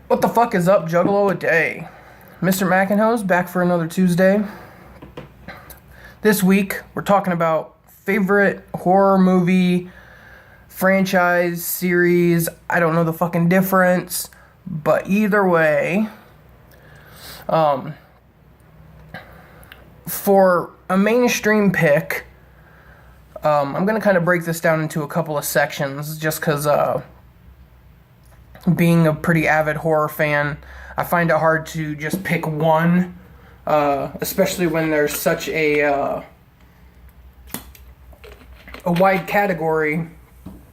What the fuck is up, Juggalo a day? MrMakanHoes back for another Tuesday. This week, we're talking about favorite horror movie, franchise, series. I don't know the fucking difference, but either way, for a mainstream pick, I'm gonna kind of break this down into a couple of sections just because, being a pretty avid horror fan, I find it hard to just pick one, especially when there's such a wide category,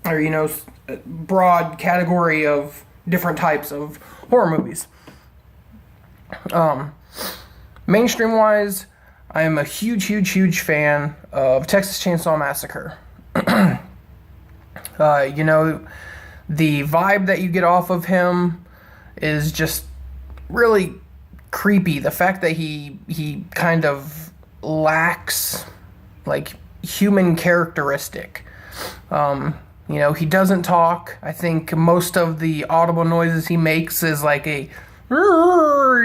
or broad category of different types of horror movies. Mainstream wise, I am a huge fan of Texas Chainsaw Massacre. The vibe that you get off of him is just really creepy. The fact that he kind of lacks like human characteristic. He doesn't talk. I think most of the audible noises he makes is like a kind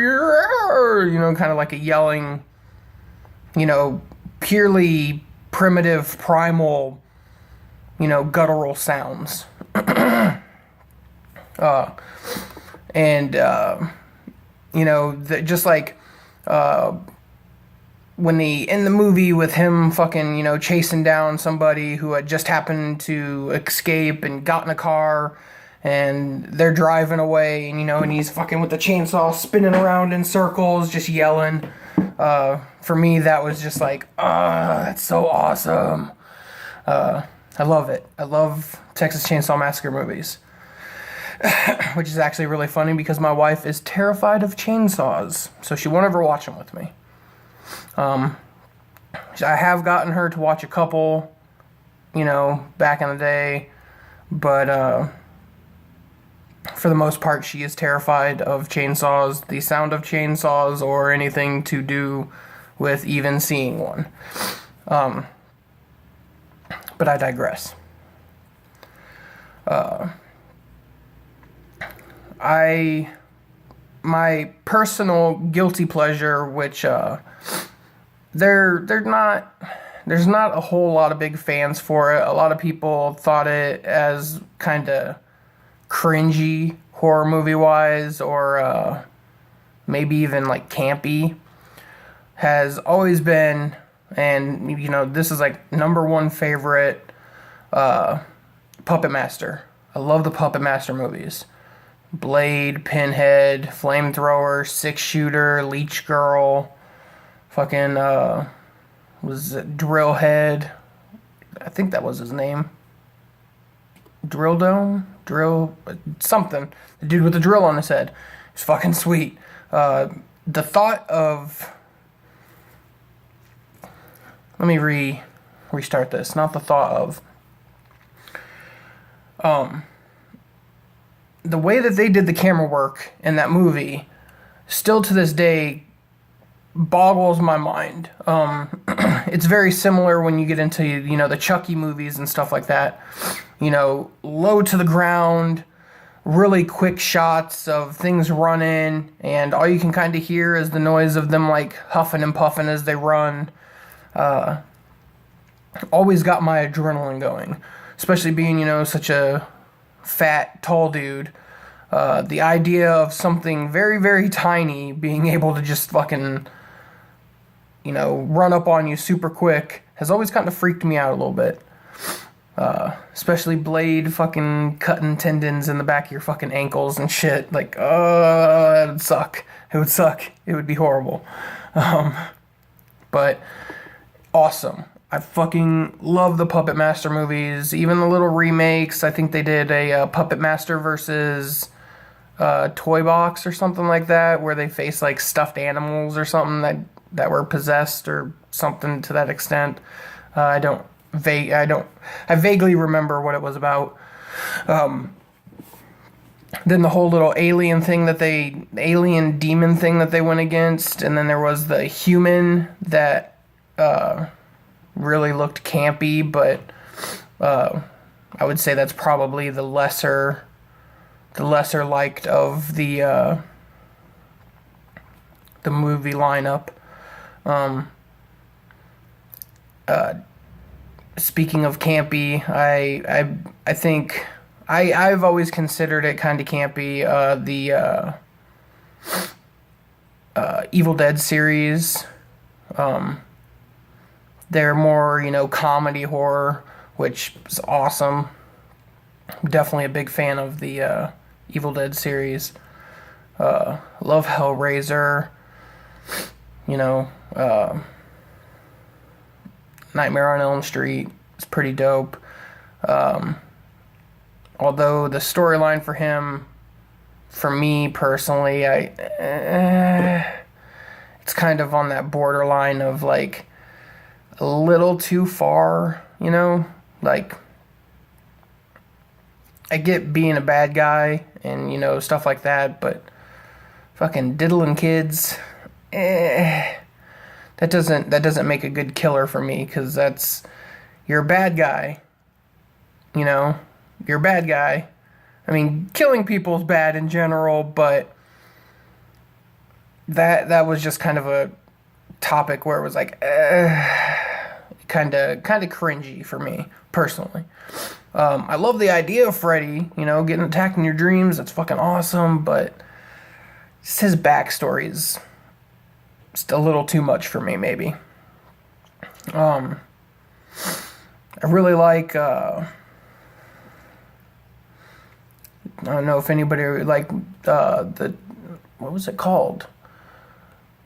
of like a yelling, purely primitive, primal, guttural sounds. Just like when in the movie with him fucking, chasing down somebody who had just happened to escape and got in a car and they're driving away and he's fucking with the chainsaw spinning around in circles, just yelling. For me, that was just like, that's so awesome. I love it. I love Texas Chainsaw Massacre movies. Which is actually really funny because my wife is terrified of chainsaws, so she won't ever watch them with me. I have gotten her to watch a couple, back in the day, but for the most part, she is terrified of chainsaws, the sound of chainsaws, or anything to do with even seeing one. But I digress. My personal guilty pleasure, which there's not a whole lot of big fans for it. A lot of people thought it as kind of cringy horror movie wise, or maybe even like campy. Has always been, and this is like number one favorite, Puppet Master. I love the Puppet Master movies. Blade, Pinhead, Flamethrower, Six Shooter, Leech Girl, fucking, was it Drillhead? I think that was his name. Drill, something. The dude with the drill on his head. It's fucking sweet. The thought of, let me restart this. Not the thought of, the way that they did the camera work in that movie, still to this day, boggles my mind. It's very similar when you get into, the Chucky movies and stuff like that. Low to the ground, really quick shots of things running, and all you can kind of hear is the noise of them, like, huffing and puffing as they run. Always got my adrenaline going, especially being, such a fat, tall dude. The idea of something very, very tiny being able to just fucking, run up on you super quick has always kind of freaked me out a little bit. Especially Blade fucking cutting tendons in the back of your fucking ankles and shit. Like, it would suck. It would suck. It would be horrible. But awesome. I fucking love the Puppet Master movies, even the little remakes. I think they did a Puppet Master versus Toy Box or something like that, where they face like stuffed animals or something that were possessed or something to that extent. I vaguely remember what it was about. Then the whole little alien demon thing that they went against, and then there was the human that really looked campy, but I would say that's probably the lesser lesser liked of the movie lineup. Speaking of campy, I think I've always considered it kind of campy. The Evil Dead series. They're more, comedy horror, which is awesome. Definitely a big fan of the Evil Dead series. Love Hellraiser. Nightmare on Elm Street is pretty dope. Although the storyline for him, for me personally, it's kind of on that borderline of like a little too far, like I get being a bad guy and stuff like that, but fucking diddling kids, that doesn't make a good killer for me, because you're a bad guy, you're a bad guy. I mean, killing people is bad in general, but that was just kind of a topic where it was like, kind of cringy for me personally. I love the idea of Freddy, getting attacked in your dreams. That's fucking awesome, but just his backstory is just a little too much for me, maybe. I really like, I don't know if anybody like what was it called?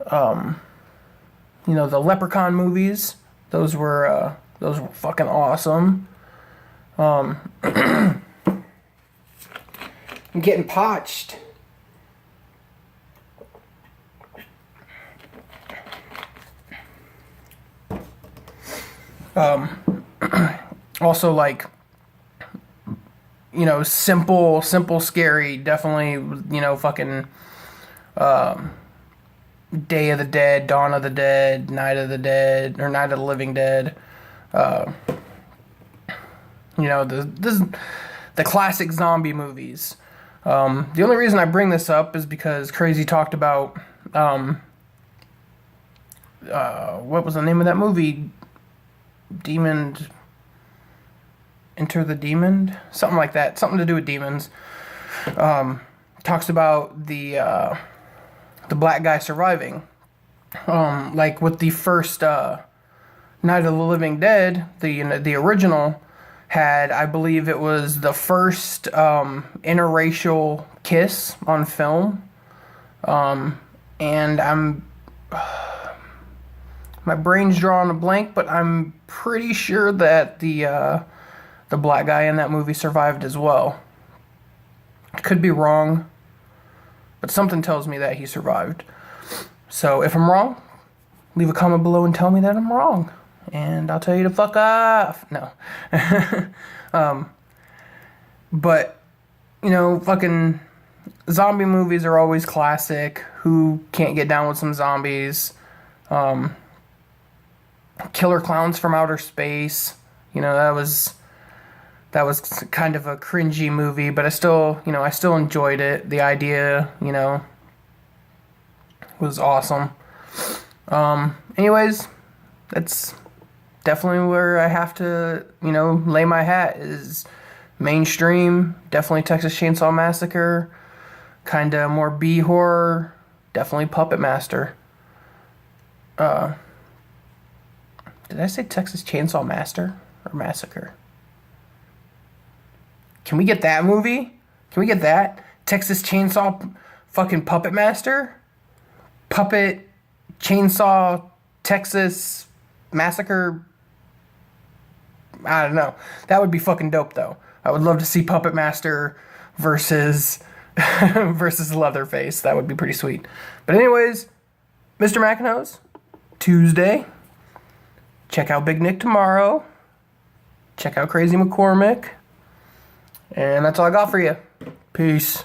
The Leprechaun movies. Those were fucking awesome. I'm getting potched. Also, like, simple, scary, definitely, fucking, Day of the Dead, Dawn of the Dead, Night of the Dead, or Night of the Living Dead. The classic zombie movies. The only reason I bring this up is because Crazy talked about, what was the name of that movie? Enter the Demon? Something like that. Something to do with demons. Talks about the black guy surviving. Like with the first Night of the Living Dead, the original had, I believe it was the first interracial kiss on film. And my brain's drawing a blank, but I'm pretty sure that the black guy in that movie survived as well. Could be wrong, but something tells me that he survived. So if I'm wrong, leave a comment below and tell me that I'm wrong, and I'll tell you to fuck off. No. But, fucking zombie movies are always classic. Who can't get down with some zombies? Killer Clowns from Outer Space. That was kind of a cringy movie, but I still enjoyed it. The idea, was awesome. Anyways, that's definitely where I have to, lay my hat, is mainstream, definitely Texas Chainsaw Massacre, kind of more B horror, definitely Puppet Master. Did I say Texas Chainsaw Master or Massacre? Can we get that movie? Can we get that? Texas Chainsaw fucking Puppet Master? Puppet Chainsaw Texas Massacre? I don't know. That would be fucking dope, though. I would love to see Puppet Master versus Leatherface. That would be pretty sweet. But anyways, MrMakanHoes, Tuesday. Check out Big Nick tomorrow. Check out Crazy McCormick. And that's all I got for you. Peace.